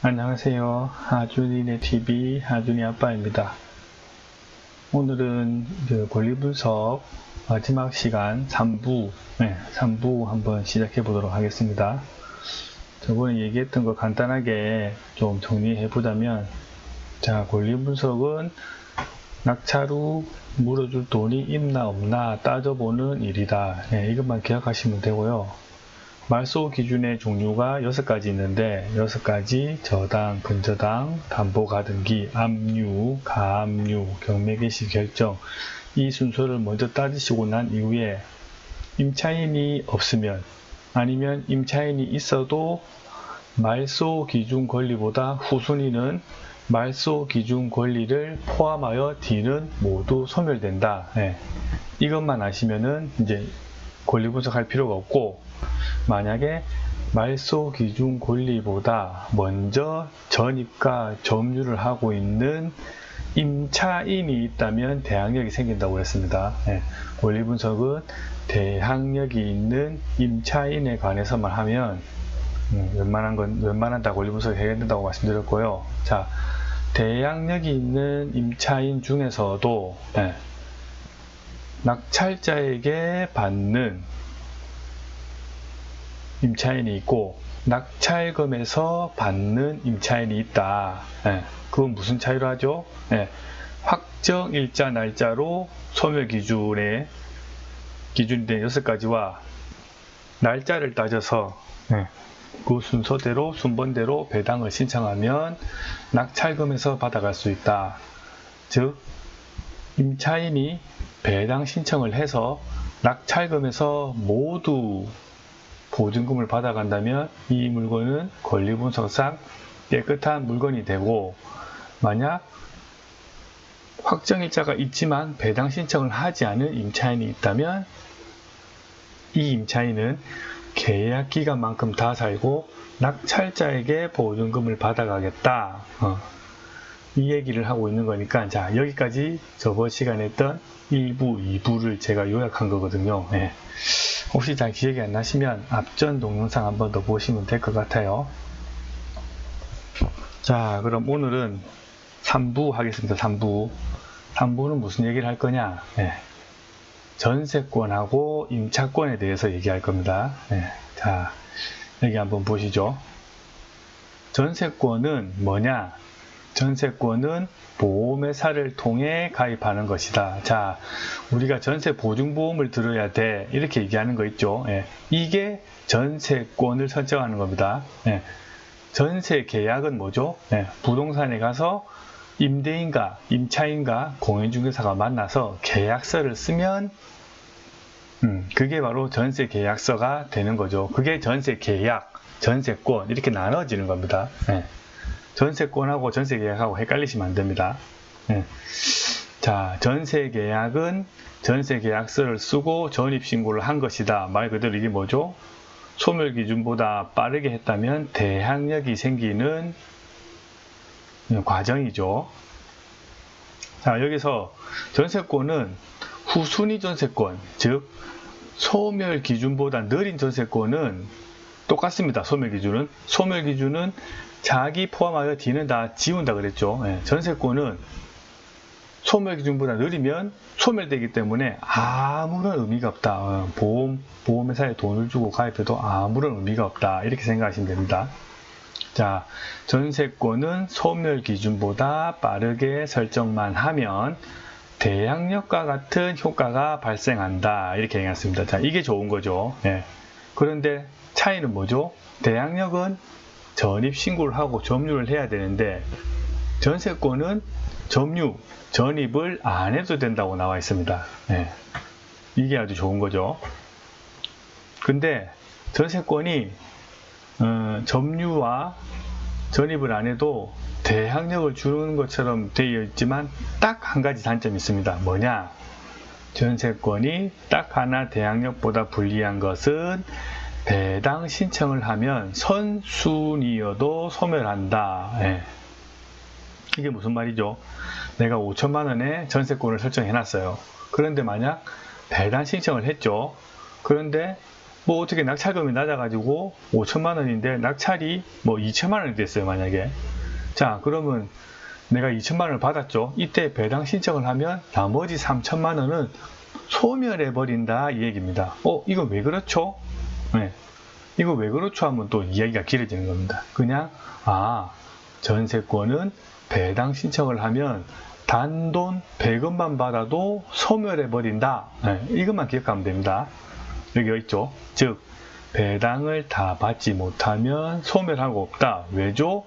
안녕하세요. 하준이네 TV 하준이 아빠입니다. 오늘은 권리분석 마지막 시간 3부, 3부 한번 시작해 보도록 하겠습니다. 저번에 얘기했던 거 간단하게 좀 정리해 보자면, 자, 권리분석은 낙찰 후 물어줄 돈이 있나 없나 따져보는 일이다. 이것만 기억하시면 되고요. 말소 기준의 종류가 6가지 있는데 6가지 저당, 근저당, 담보가등기, 압류, 가압류, 경매개시 결정, 이 순서를 먼저 따지시고 난 이후에 임차인이 없으면, 아니면 임차인이 있어도 말소 기준 권리보다 후순위는 말소 기준 권리를 포함하여 D는 모두 소멸된다. 이것만 아시면은 이제 권리 분석할 필요가 없고, 만약에 말소 기준 권리보다 먼저 전입과 점유를 하고 있는 임차인이 있다면 대항력이 생긴다고 했습니다. 권리 분석은 대항력이 있는 임차인에 관해서만 하면 웬만한 다 권리 분석이 해결된다고 말씀드렸고요. 자, 대항력이 있는 임차인 중에서도 낙찰자에게 받는 임차인이 있고 낙찰금에서 받는 임차인이 있다. 그건 무슨 차이로 하죠? 확정 일자 날짜로 소멸 기준이 된 6가지와 날짜를 따져서 그 순서대로 순번대로 배당을 신청하면 낙찰금에서 받아갈 수 있다. 즉, 임차인이 배당 신청을 해서 낙찰금에서 모두 보증금을 받아간다면 이 물건은 권리분석상 깨끗한 물건이 되고, 만약 확정일자가 있지만 배당 신청을 하지 않은 임차인이 있다면 이 임차인은 계약 기간만큼 다 살고 낙찰자에게 보증금을 받아가겠다. 이 얘기를 하고 있는 거니까, 자, 여기까지 저번 시간에 했던 1부, 2부를 제가 요약한 거거든요. 혹시 잘 기억이 안 나시면 앞전 동영상 한 번 더 보시면 될 것 같아요. 자, 그럼 오늘은 3부 하겠습니다. 3부는 무슨 얘기를 할 거냐? 전세권하고 임차권에 대해서 얘기할 겁니다. 자, 여기 한번 보시죠. 전세권은 뭐냐? 전세권은 보험회사를 통해 가입하는 것이다. 자, 우리가 전세 보증보험을 들어야 돼, 이렇게 얘기하는 거 있죠. 이게 전세권을 설정하는 겁니다. 전세 계약은 뭐죠? 부동산에 가서 임대인과 임차인과 공인중개사가 만나서 계약서를 쓰면 그게 바로 전세 계약서가 되는 거죠. 그게 전세 계약, 전세권 이렇게 나눠지는 겁니다. 전세권하고 전세계약하고 헷갈리시면 안 됩니다. 자, 전세계약은 전세계약서를 쓰고 전입신고를 한 것이다. 말 그대로 이게 뭐죠? 소멸기준보다 빠르게 했다면 대항력이 생기는 과정이죠. 자, 여기서 전세권은 후순위 전세권, 즉 소멸기준보다 느린 전세권은 똑같습니다. 소멸기준은 자기 포함하여 D는 다 지운다 그랬죠. 전세권은 소멸기준보다 느리면 소멸되기 때문에 아무런 의미가 없다. 보험회사에 돈을 주고 가입해도 아무런 의미가 없다. 이렇게 생각하시면 됩니다. 자, 전세권은 소멸기준보다 빠르게 설정만 하면 대항력과 같은 효과가 발생한다. 이렇게 얘기했습니다. 자, 이게 좋은 거죠. 그런데 차이는 뭐죠? 대항력은 전입신고를 하고 점유를 해야 되는데 전세권은 전입을 안 해도 된다고 나와 있습니다. 이게 아주 좋은 거죠. 근데 전세권이 점유와 전입을 안 해도 대항력을 주는 것처럼 되어 있지만 딱 한 가지 단점이 있습니다. 뭐냐? 전세권이 딱 하나 대항력보다 불리한 것은 배당 신청을 하면 선순위여도 소멸한다. 이게 무슨 말이죠? 내가 5천만 원에 전세권을 설정해 놨어요. 그런데 만약 배당 신청을 했죠. 그런데 뭐 어떻게 낙찰금이 낮아가지고 5천만 원인데 낙찰이 뭐 2천만 원이 됐어요, 만약에. 자, 그러면 내가 2천만 원을 받았죠. 이때 배당 신청을 하면 나머지 3천만 원은 소멸해 버린다, 이 얘기입니다. 이거 왜 그렇죠? 네. 이거 왜 그렇죠 하면 또 이야기가 길어지는 겁니다. 그냥 전세권은 배당 신청을 하면 단돈 100원만 받아도 소멸해 버린다. 네, 이것만 기억하면 됩니다. 여기가 있죠. 즉 배당을 다 받지 못하면 소멸하고 없다. 왜죠?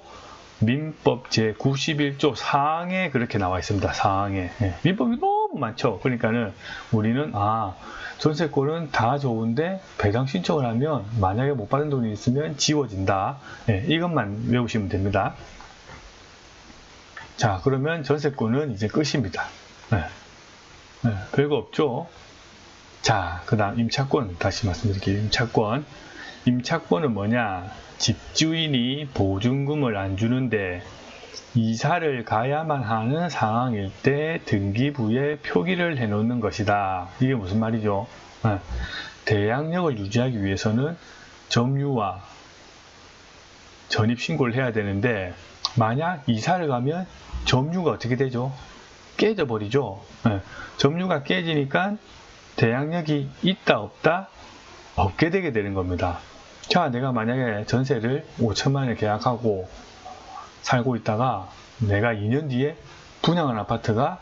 민법 제91조 4항에 그렇게 나와 있습니다. 4항에. 네, 민법이 너무 많죠. 그러니까는 우리는 전세권은 다 좋은데 배당 신청을 하면 만약에 못 받은 돈이 있으면 지워진다. 네, 이것만 외우시면 됩니다. 자, 그러면 전세권은 이제 끝입니다. 별거 없죠. 자, 그 다음 임차권 다시 말씀드릴게요. 임차권은 뭐냐? 집주인이 보증금을 안 주는데 이사를 가야만 하는 상황일 때 등기부에 표기를 해 놓는 것이다. 이게 무슨 말이죠? 대항력을 유지하기 위해서는 점유와 전입신고를 해야 되는데 만약 이사를 가면 점유가 어떻게 되죠? 깨져버리죠. 점유가 깨지니까 대항력이 있다 없다? 없게 되게 되는 겁니다. 자, 내가 만약에 전세를 5천만 원에 계약하고 살고 있다가 내가 2년 뒤에 분양한 아파트가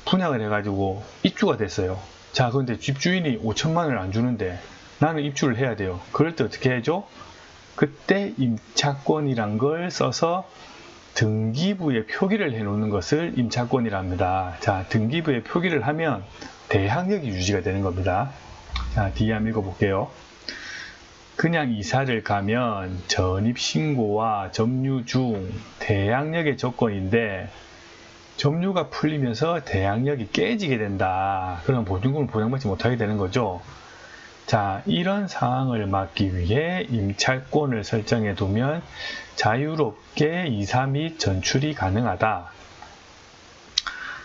분양을 해가지고 입주가 됐어요. 자, 그런데 집주인이 5천만 원을 안 주는데 나는 입주를 해야 돼요. 그럴 때 어떻게 해야죠? 그때 임차권이란 걸 써서 등기부에 표기를 해 놓는 것을 임차권이랍니다. 자, 등기부에 표기를 하면 대항력이 유지가 되는 겁니다. 자, 뒤에 한번 읽어볼게요. 그냥 이사를 가면 전입신고와 점유 중 대항력의 조건인데 점유가 풀리면서 대항력이 깨지게 된다. 그럼 보증금을 보장받지 못하게 되는 거죠. 자, 이런 상황을 막기 위해 임차권을 설정해 두면 자유롭게 이사 및 전출이 가능하다.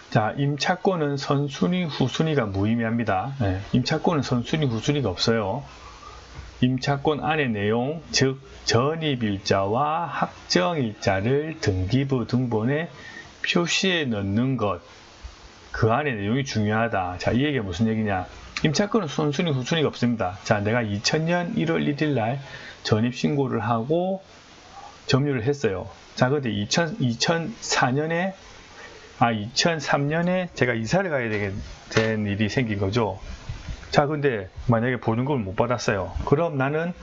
자, 임차권은 선순위, 후순위가 무의미합니다. 임차권은 선순위, 후순위가 없어요. 임차권 안의 내용, 즉 전입일자와 확정일자를 등기부 등본에 표시해 넣는 것, 그 안의 내용이 중요하다. 자, 이 얘기가 무슨 얘기냐? 임차권은 선순위, 후순위가 없습니다. 자, 내가 2000년 1월 1일 날 전입신고를 하고 점유를 했어요. 자, 근데 2003년에 제가 이사를 가야 되게 된 일이 생긴 거죠. 자, 근데 만약에 보증금을 못 받았어요. 그럼 나는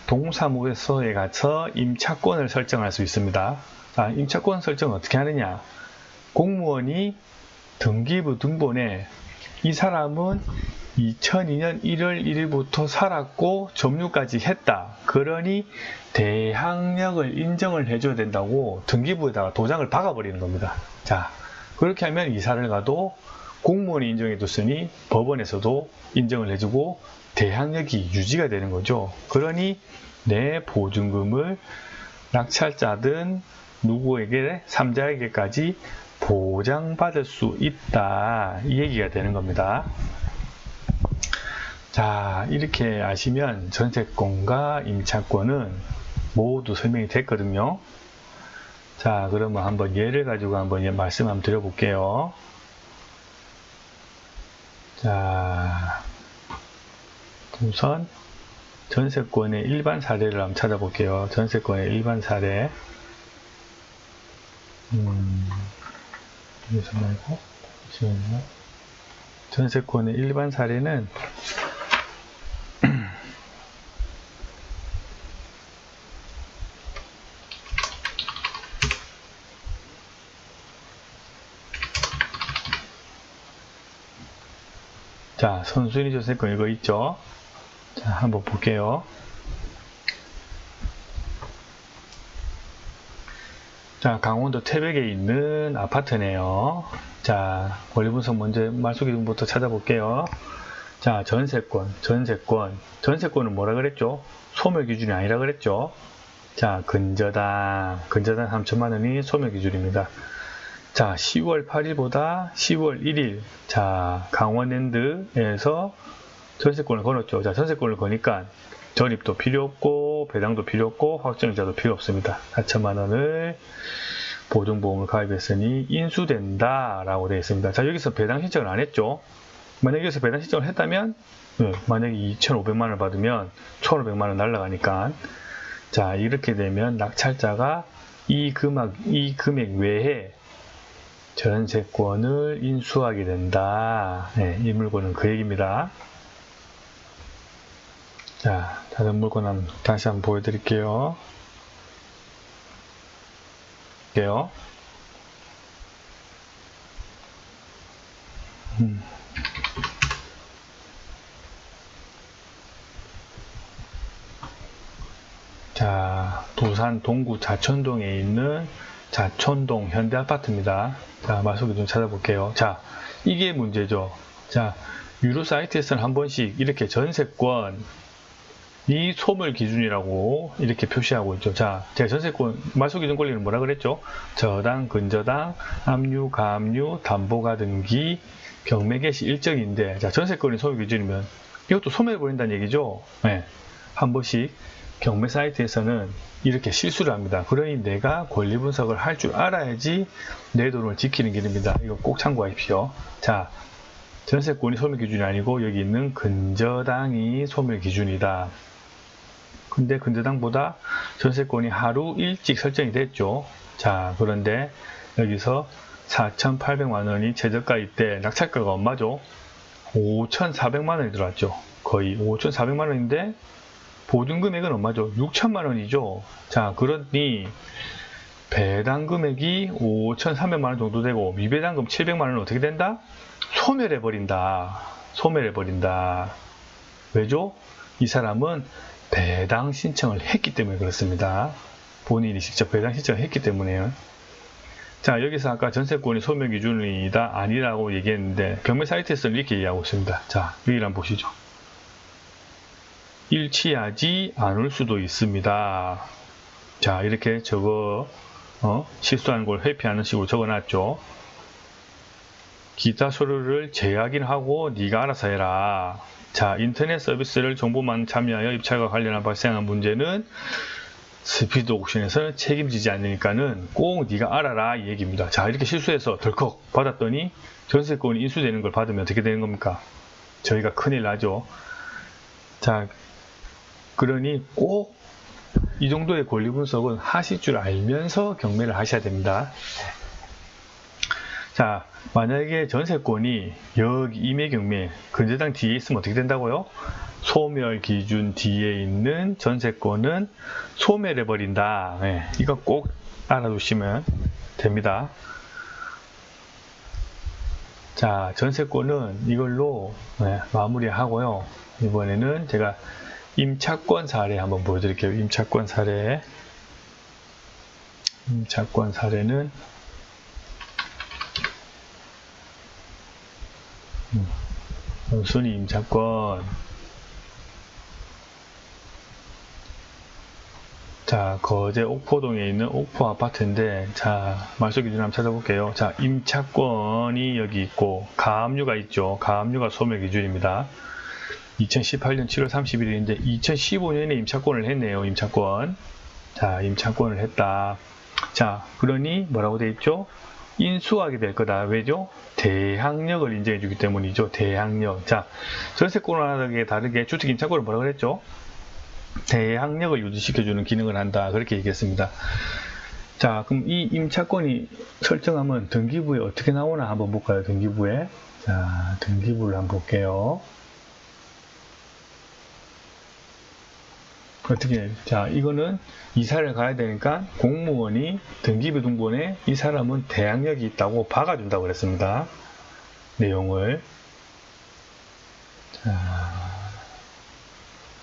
동사무소에 가서 임차권을 설정할 수 있습니다. 자, 임차권 설정은 어떻게 하느냐? 공무원이 등기부 등본에 이 사람은 2002년 1월 1일부터 살았고 점유까지 했다. 그러니 대항력을 인정을 해줘야 된다고 등기부에다가 도장을 박아버리는 겁니다. 자, 그렇게 하면 이사를 가도 공무원이 인정해뒀으니 법원에서도 인정을 해주고 대항력이 유지가 되는 거죠. 그러니 내 보증금을 낙찰자든 누구에게 3자에게까지 보장받을 수 있다. 이 얘기가 되는 겁니다. 자, 이렇게 아시면 전세권과 임차권은 모두 설명이 됐거든요. 자, 그러면 한번 예를 가지고 한번 말씀 한번 드려볼게요. 자, 우선 전세권의 일반 사례를 한번 찾아볼게요. 전세권의 일반 사례. 여기서 말고, 잠시만요. 전세권의 일반 사례는 자, 선순위 전세권 이거 있죠? 자, 한번 볼게요. 자, 강원도 태백에 있는 아파트네요. 자, 권리분석 먼저 말소기준부터 찾아볼게요. 자, 전세권은 뭐라 그랬죠? 소멸기준이 아니라 그랬죠? 자, 근저당 3천만 원이 소멸기준입니다. 자, 10월 8일보다 10월 1일. 자, 강원랜드에서 전세권을 걸었죠. 자, 전세권을 거니까 전입도 필요 없고 배당도 필요 없고 확정자도 필요 없습니다. 4천만 원을 보증보험을 가입했으니 인수된다 라고 되어 있습니다. 자, 여기서 배당 신청을 안 했죠. 만약에 여기서 배당 신청을 했다면 만약에 2,500만 원을 받으면 1,500만 원 날라가니까, 자, 이렇게 되면 낙찰자가 이 금액 외에 전세권을 인수하게 된다. 이 물건은 그 얘기입니다. 자, 다른 물건 다시 한번 보여드릴게요. 자, 부산 동구 자천동에 있는 자천동 현대아파트입니다. 자, 말소기 좀 찾아볼게요. 자, 이게 문제죠. 자, 유료 사이트에서는 한 번씩 이렇게 전세권 이 소멸 기준이라고 이렇게 표시하고 있죠. 자, 제가 전세권 말소 기준 권리는 뭐라 그랬죠? 저당, 근저당, 압류, 가압류, 담보가 등기, 경매 개시 일정인데, 자, 전세권이 소멸 기준이면 이것도 소멸해버린다는 얘기죠. 네, 한 번씩 경매 사이트에서는 이렇게 실수를 합니다. 그러니 내가 권리 분석을 할 줄 알아야지 내 돈을 지키는 길입니다. 이거 꼭 참고하십시오. 자, 전세권이 소멸 기준이 아니고 여기 있는 근저당이 소멸 기준이다. 근데 근저당보다 전세권이 하루 일찍 설정이 됐죠. 자, 그런데 여기서 4,800만 원이 최저가일 때 낙찰가가 얼마죠? 5,400만 원이 들어왔죠. 거의 5,400만 원인데 보증금액은 얼마죠? 6천만 원이죠. 자, 그러니 배당 금액이 5,300만 원 정도 되고 미배당금 700만 원은 어떻게 된다? 소멸해버린다. 소멸해버린다. 왜죠? 이 사람은 배당 신청을 했기 때문에 그렇습니다. 본인이 직접 배당 신청을 했기 때문에요. 자, 여기서 아까 전세권이 소멸 기준이다 아니라고 얘기했는데 경매 사이트에서는 이렇게 얘기하고 있습니다. 자, 여기를 한번 보시죠. 일치하지 않을 수도 있습니다. 자, 이렇게 실수하는 걸 회피하는 식으로 적어놨죠. 기타 서류를 재확인하고 네가 알아서 해라. 자, 인터넷 서비스를 정보만 참여하여 입찰과 관련한 발생한 문제는 스피드 옥션에서는 책임지지 않으니까는 꼭 네가 알아라 이 얘기입니다. 자, 이렇게 실수해서 덜컥 받았더니 전세권이 인수되는 걸 받으면 어떻게 되는 겁니까? 저희가 큰일 나죠. 자, 그러니 꼭 이 정도의 권리 분석은 하실 줄 알면서 경매를 하셔야 됩니다. 자, 만약에 전세권이 여기 임의 경매 근저당 뒤에 있으면 어떻게 된다고요? 소멸 기준 뒤에 있는 전세권은 소멸해버린다. 이거 꼭 알아두시면 됩니다. 자, 전세권은 이걸로 마무리하고요. 이번에는 제가 임차권 사례 한번 보여드릴게요. 임차권 사례. 임차권 사례는 순위 임차권. 자, 거제 옥포동에 있는 옥포 아파트인데, 자, 말소 기준 한번 찾아볼게요. 자, 임차권이 여기 있고 가압류가 있죠. 가압류가 소멸 기준입니다. 2018년 7월 31일인데 2015년에 임차권을 했네요. 임차권. 자, 임차권을 했다. 자, 그러니 뭐라고 되어 있죠? 인수하게 될 거다. 왜죠? 대항력을 인정해 주기 때문이죠. 대항력. 자, 전세권과 다르게 주택 임차권을 뭐라고 그랬죠? 대항력을 유지시켜주는 기능을 한다. 그렇게 얘기했습니다. 자, 그럼 이 임차권이 설정하면 등기부에 어떻게 나오나 한번 볼까요? 등기부에. 자, 등기부를 한번 볼게요. 어떻게, 자, 이거는 이사를 가야 되니까 공무원이 등기부 등본에 이 사람은 대항력이 있다고 박아준다고 그랬습니다. 내용을. 자,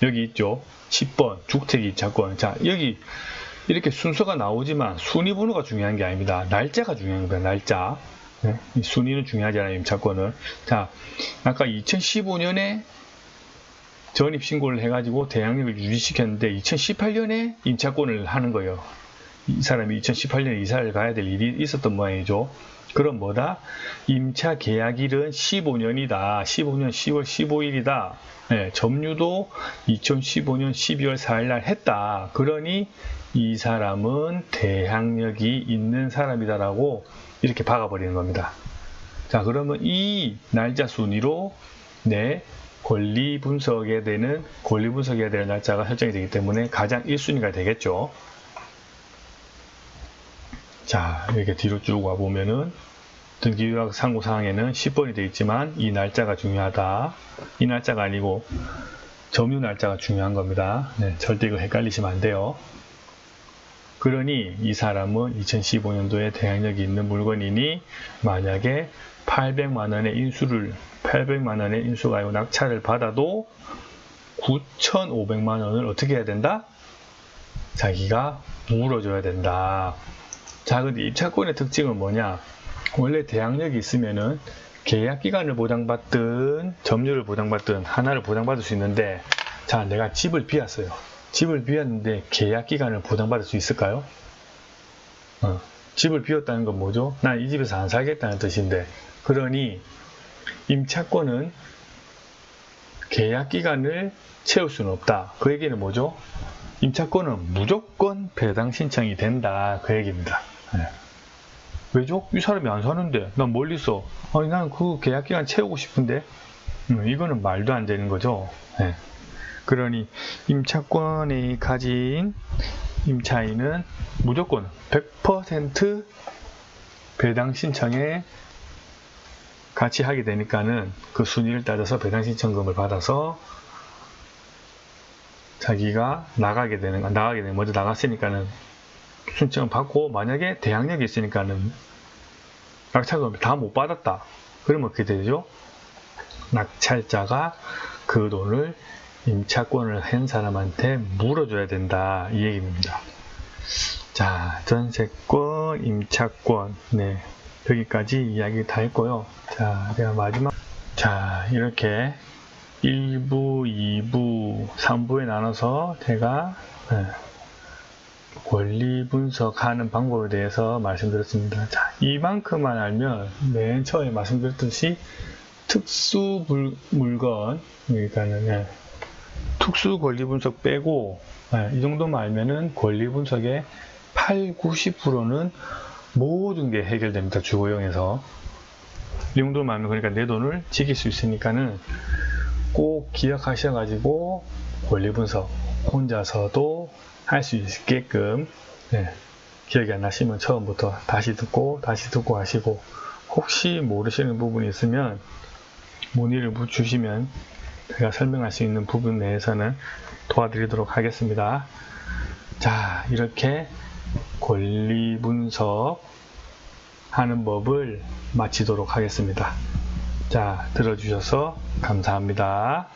여기 있죠. 10번 주택 임차권. 자, 여기 이렇게 순서가 나오지만 순위 번호가 중요한 게 아닙니다. 날짜가 중요한 거예요. 날짜. 이 순위는 중요하지 않아요. 임차권은. 자, 아까 2015년에 전입신고를 해가지고 대항력을 유지시켰는데 2018년에 임차권을 하는 거예요. 이 사람이 2018년에 이사를 가야 될 일이 있었던 모양이죠. 그럼 뭐다? 임차 계약일은 15년이다. 15년 10월 15일이다. 네, 점유도 2015년 12월 4일 날 했다. 그러니 이 사람은 대항력이 있는 사람이다라고 이렇게 박아버리는 겁니다. 자, 그러면 이 날짜 순위로 내 권리 분석해야 되는 날짜가 설정이 되기 때문에 가장 1순위가 되겠죠. 자, 이렇게 뒤로 쭉 와보면은 등기유학 상고사항에는 10번이 되어 있지만 이 날짜가 중요하다. 이 날짜가 아니고 점유 날짜가 중요한 겁니다. 네, 절대 이거 헷갈리시면 안 돼요. 그러니 이 사람은 2015년도에 대항력이 있는 물건이니 만약에 800만 원의 인수가 아니고 낙찰을 받아도 9,500만 원을 어떻게 해야 된다? 자기가 물어줘야 된다. 자, 근데 입찰권의 특징은 뭐냐? 원래 대항력이 있으면은 계약 기간을 보장받든 점유를 보장받든 하나를 보장받을 수 있는데, 자, 내가 집을 비웠어요. 집을 비웠는데 계약 기간을 보장받을 수 있을까요? 집을 비웠다는 건 뭐죠? 난 이 집에서 안 살겠다는 뜻인데, 그러니 임차권은 계약 기간을 채울 수는 없다. 그 얘기는 뭐죠? 임차권은 무조건 배당 신청이 된다. 그 얘기입니다. 네. 왜죠? 이 사람이 안 사는데 난 멀리 있어. 아니, 난 그 계약 기간 채우고 싶은데. 이거는 말도 안 되는 거죠. 네. 그러니 임차권이 가진 임차인은 무조건 100% 배당 신청에 같이 하게 되니까는 그 순위를 따져서 배당 신청금을 받아서 자기가 나가게 되는, 먼저 나갔으니까는 신청을 받고, 만약에 대항력이 있으니까는 낙찰금을 다 못 받았다. 그러면 어떻게 되죠? 낙찰자가 그 돈을 임차권을 한 사람한테 물어줘야 된다. 이 얘기입니다. 자, 전세권, 임차권, 네, 여기까지 이야기 다 했고요. 자, 제가 자, 이렇게 1부, 2부, 3부에 나눠서 제가 권리 분석하는 방법에 대해서 말씀드렸습니다. 자, 이만큼만 알면 맨 처음에 말씀드렸듯이 특수 물건, 그러니까는 특수 권리 분석 빼고 이 정도만 알면은 권리 분석의 80~90%는 모든 게 해결됩니다. 주거용에서. 이 정도만 알면 그러니까 내 돈을 지킬 수 있으니까는 꼭 기억하셔가지고 권리 분석 혼자서도 할 수 있게끔 기억이 안 나시면 처음부터 다시 듣고 하시고, 혹시 모르시는 부분이 있으면 문의를 주시면 제가 설명할 수 있는 부분 내에서는 도와드리도록 하겠습니다. 자, 이렇게 권리 분석 하는 법을 마치도록 하겠습니다. 자, 들어주셔서 감사합니다.